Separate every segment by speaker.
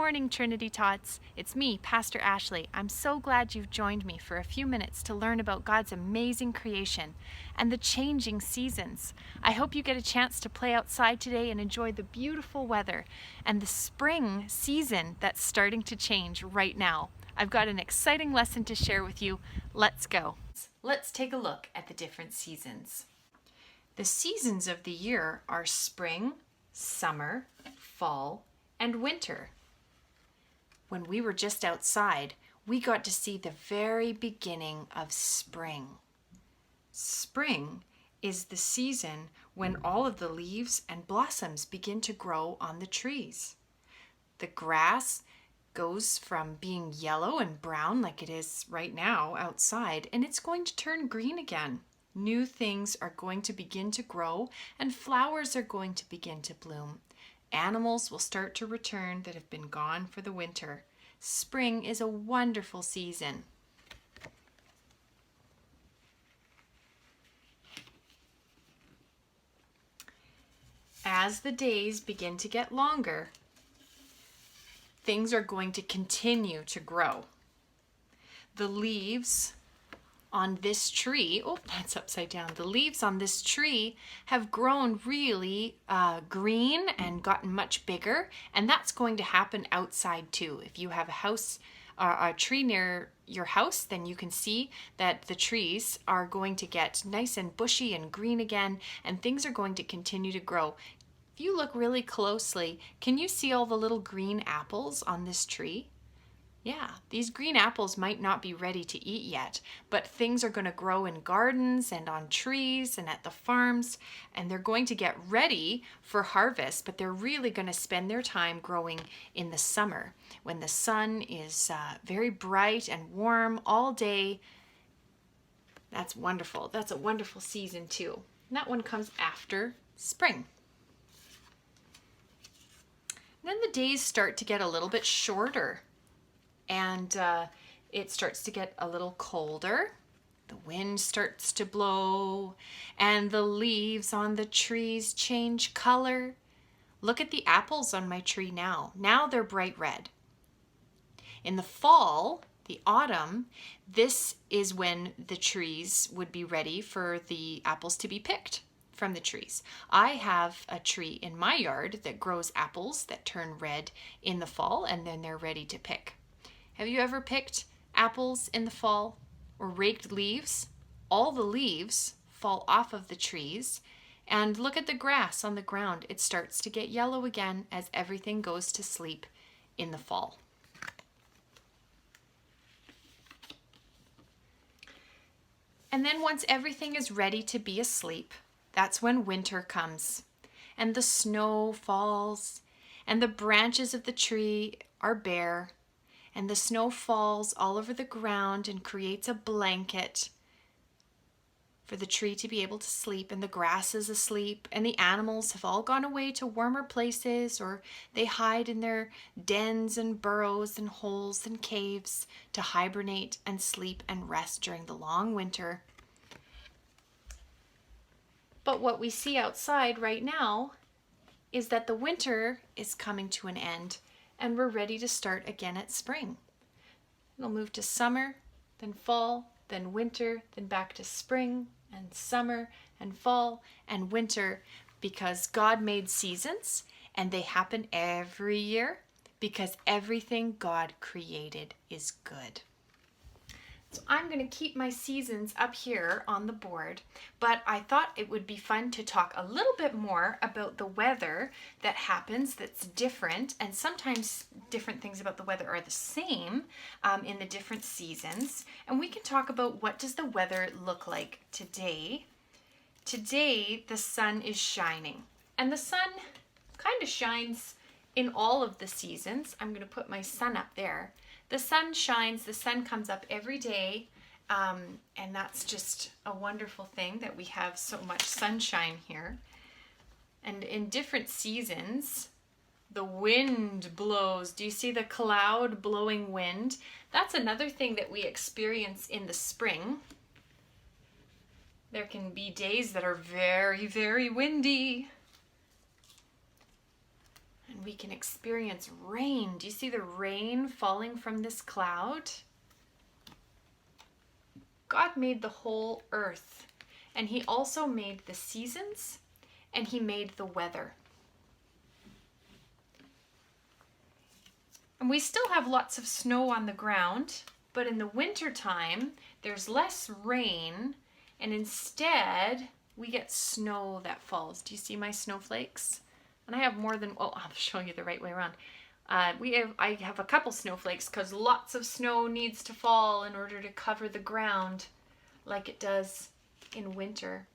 Speaker 1: morning, Trinity Tots. It's me, Pastor Ashley. I'm so glad you've joined me for a few minutes to learn about God's amazing creation and the changing seasons. I hope you get a chance to play outside today and enjoy the beautiful weather and the spring season that's starting to change right now. I've got an exciting lesson to share with you. Let's go. Let's take a look at the different seasons. The seasons of the year are spring, summer, fall, and winter. When we were just outside, we got to see the very beginning of spring. Spring is the season when all of the leaves and blossoms begin to grow on the trees. The grass goes from being yellow and brown like it is right now outside, and it's going to turn green again. New things are going to begin to grow, and flowers are going to begin to bloom. Animals will start to return that have been gone for the winter. Spring is a wonderful season. As the days begin to get longer, things are going to continue to grow. The leaves on this tree, oh, that's upside down. The leaves on this tree have grown really green and gotten much bigger, and that's going to happen outside too. If you have a tree near your house, then you can see that the trees are going to get nice and bushy and green again, and things are going to continue to grow. If you look really closely, can you see all the little green apples on this tree? Yeah, these green apples might not be ready to eat yet, but things are going to grow in gardens and on trees and at the farms, and they're going to get ready for harvest, but they're really going to spend their time growing in the summer when the sun is very bright and warm all day. That's wonderful. That's a wonderful season too. And that one comes after spring. And then the days start to get a little bit shorter. And it starts to get a little colder. The wind starts to blow, and the leaves on the trees change color. Look at the apples on my tree now. Now they're bright red. In the fall, the autumn, this is when the trees would be ready for the apples to be picked from the trees. I have a tree in my yard that grows apples that turn red in the fall, and then they're ready to pick. Have you ever picked apples in the fall or raked leaves? All the leaves fall off of the trees, and look at the grass on the ground. It starts to get yellow again as everything goes to sleep in the fall. And then once everything is ready to be asleep, that's when winter comes, and the snow falls, and the branches of the tree are bare, and the snow falls all over the ground and creates a blanket for the tree to be able to sleep, and the grass is asleep, and the animals have all gone away to warmer places, or they hide in their dens and burrows and holes and caves to hibernate and sleep and rest during the long winter. But what we see outside right now is that the winter is coming to an end, and we're ready to start again at spring. It'll move to summer, then fall, then winter, then back to spring and summer and fall and winter, because God made seasons and they happen every year because everything God created is good. So I'm going to keep my seasons up here on the board, but I thought it would be fun to talk a little bit more about the weather that happens that's different, and sometimes different things about the weather are the same in the different seasons. And we can talk about what does the weather look like today. Today the sun is shining, and the sun kind of shines in all of the seasons. I'm going to put my sun up there. The sun shines, the sun comes up every day, and that's just a wonderful thing that we have so much sunshine here. And in different seasons, the wind blows. Do you see the cloud blowing wind? That's another thing that we experience in the spring. There can be days that are very, very windy. And we can experience rain. Do you see the rain falling from this cloud? God made the whole earth, and he also made the seasons, and he made the weather. And we still have lots of snow on the ground, but in the winter time, there's less rain, and instead we get snow that falls. Do you see my snowflakes? And I have more than, oh, I'll show you the right way around. I have a couple snowflakes because lots of snow needs to fall in order to cover the ground like it does in winter.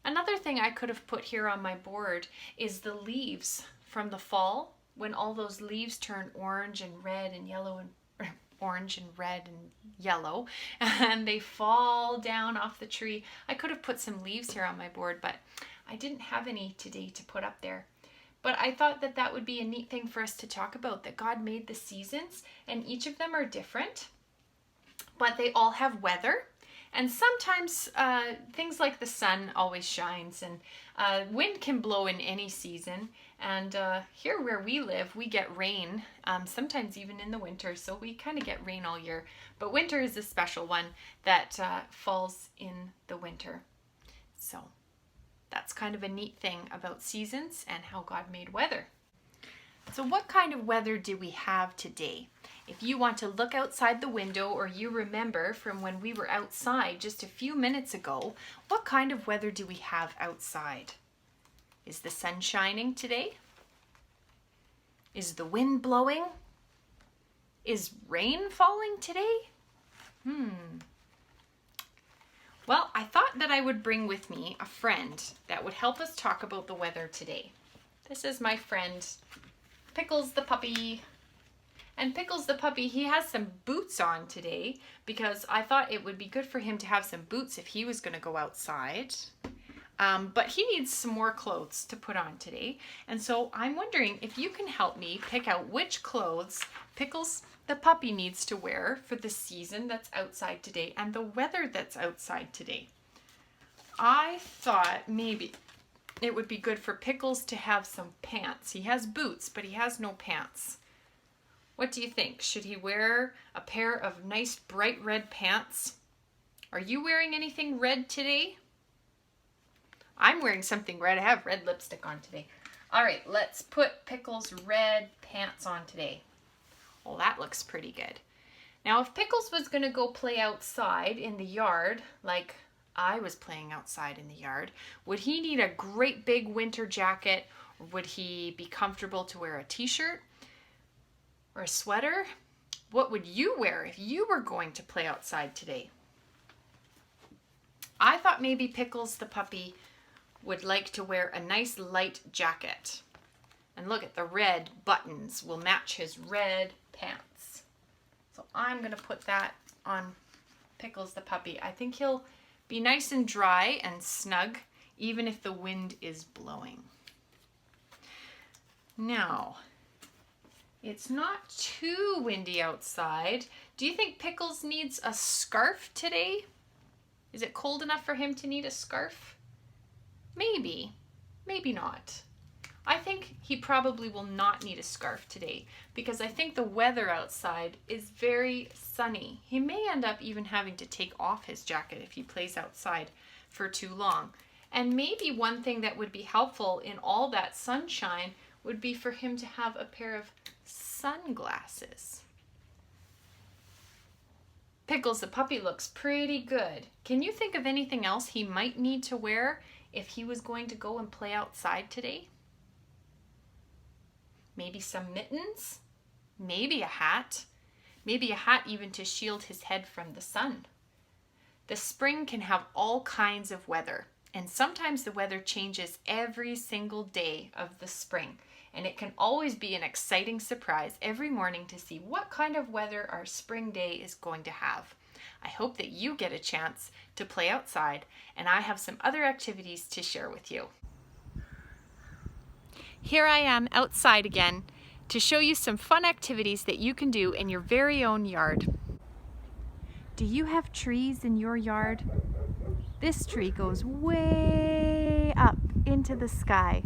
Speaker 1: Another thing I could have put here on my board is the leaves from the fall, when all those leaves turn orange and red and yellow and orange and red and yellow, and they fall down off the tree. I could have put some leaves here on my board, but I didn't have any today to put up there. But I thought that that would be a neat thing for us to talk about, that God made the seasons, and each of them are different, but they all have weather. And sometimes things like the sun always shines, and wind can blow in any season. And here where we live, we get rain, sometimes even in the winter, so we kind of get rain all year. But winter is a special one that falls in the winter. So that's kind of a neat thing about seasons and how God made weather. So what kind of weather do we have today? If you want to look outside the window, or you remember from when we were outside just a few minutes ago, what kind of weather do we have outside? Is the sun shining today? Is the wind blowing? Is rain falling today? Well, I thought that I would bring with me a friend that would help us talk about the weather today. This is my friend, Pickles the puppy. And Pickles the puppy, he has some boots on today because I thought it would be good for him to have some boots if he was going to go outside. But he needs some more clothes to put on today. And so I'm wondering if you can help me pick out which clothes Pickles the puppy needs to wear for the season that's outside today and the weather that's outside today. I thought maybe it would be good for Pickles to have some pants. He has boots, but he has no pants. What do you think? Should he wear a pair of nice bright red pants? Are you wearing anything red today? I'm wearing something red. I have red lipstick on today. All right, let's put Pickles' red pants on today. Well, that looks pretty good. Now, if Pickles was going to go play outside in the yard, like I was playing outside in the yard, would he need a great big winter jacket, or would he be comfortable to wear a t-shirt or a sweater? What would you wear if you were going to play outside today? I thought maybe Pickles the puppy would like to wear a nice light jacket. And look at the red buttons will match his red pants. So I'm going to put that on Pickles the puppy. I think he'll be nice and dry and snug even if the wind is blowing. Now, it's not too windy outside. Do you think Pickles needs a scarf today? Is it cold enough for him to need a scarf? Maybe, maybe not. I think he probably will not need a scarf today because I think the weather outside is very sunny. He may end up even having to take off his jacket if he plays outside for too long. And maybe one thing that would be helpful in all that sunshine would be for him to have a pair of sunglasses. Pickles the puppy looks pretty good. Can you think of anything else he might need to wear if he was going to go and play outside today? Maybe some mittens, maybe a hat even to shield his head from the sun. The spring can have all kinds of weather, and sometimes the weather changes every single day of the spring, and it can always be an exciting surprise every morning to see what kind of weather our spring day is going to have. I hope that you get a chance to play outside, and I have some other activities to share with you. Here I am outside again to show you some fun activities that you can do in your very own yard. Do you have trees in your yard? This tree goes way up into the sky.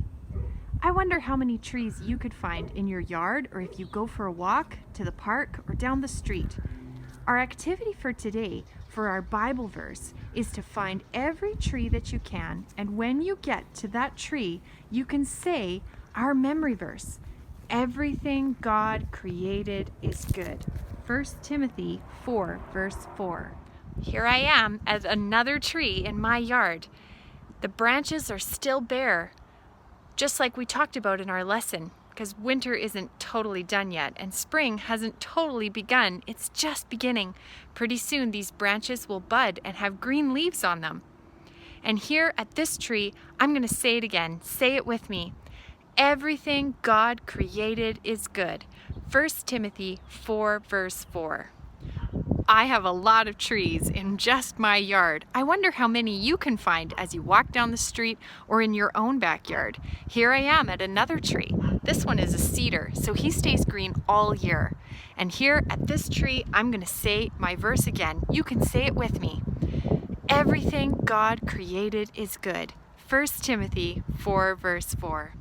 Speaker 1: I wonder how many trees you could find in your yard, or if you go for a walk to the park or down the street. Our activity for today, for our Bible verse, is to find every tree that you can, and when you get to that tree, you can say our memory verse. Everything God created is good. 1 Timothy 4, verse 4. Here I am at another tree in my yard. The branches are still bare, just like we talked about in our lesson, because winter isn't totally done yet and spring hasn't totally begun. It's just beginning. Pretty soon these branches will bud and have green leaves on them. And here at this tree, I'm going to say it again. Say it with me. Everything God created is good. 1 Timothy 4, verse 4. I have a lot of trees in just my yard. I wonder how many you can find as you walk down the street or in your own backyard. Here I am at another tree. This one is a cedar, so he stays green all year. And here at this tree, I'm going to say my verse again. You can say it with me. Everything God created is good. 1 Timothy 4, verse 4.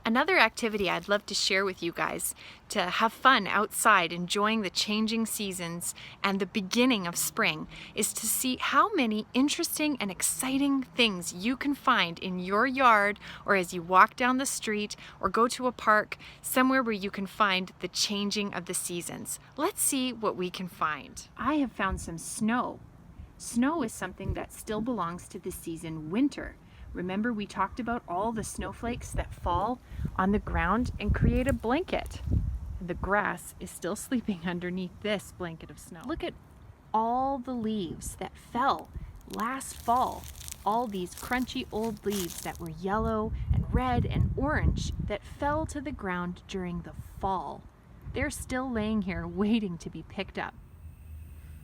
Speaker 1: Another activity I'd love to share with you guys to have fun outside enjoying the changing seasons and the beginning of spring is to see how many interesting and exciting things you can find in your yard or as you walk down the street or go to a park, somewhere where you can find the changing of the seasons. Let's see what we can find. I have found some snow. Snow is something that still belongs to the season winter. Remember, we talked about all the snowflakes that fall on the ground and create a blanket. The grass is still sleeping underneath this blanket of snow. Look at all the leaves that fell last fall. All these crunchy old leaves that were yellow and red and orange that fell to the ground during the fall. They're still laying here waiting to be picked up.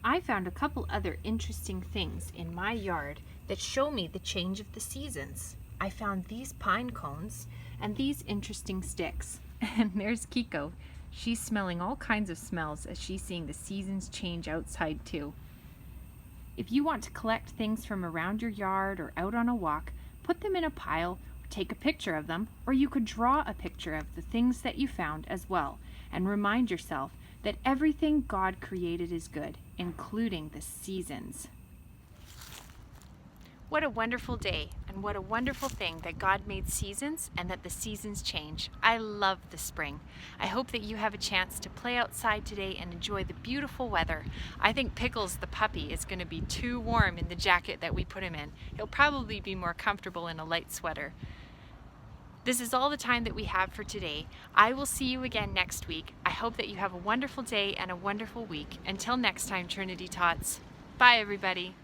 Speaker 1: I found a couple other interesting things in my yard that show me the change of the seasons. I found these pine cones and these interesting sticks. And there's Kiko. She's smelling all kinds of smells as she's seeing the seasons change outside too. If you want to collect things from around your yard or out on a walk, put them in a pile, take a picture of them, or you could draw a picture of the things that you found as well, and remind yourself that everything God created is good, including the seasons. What a wonderful day, and what a wonderful thing that God made seasons and that the seasons change. I love the spring. I hope that you have a chance to play outside today and enjoy the beautiful weather. I think Pickles the puppy is going to be too warm in the jacket that we put him in. He'll probably be more comfortable in a light sweater. This is all the time that we have for today. I will see you again next week. I hope that you have a wonderful day and a wonderful week. Until next time, Trinity Tots. Bye, everybody.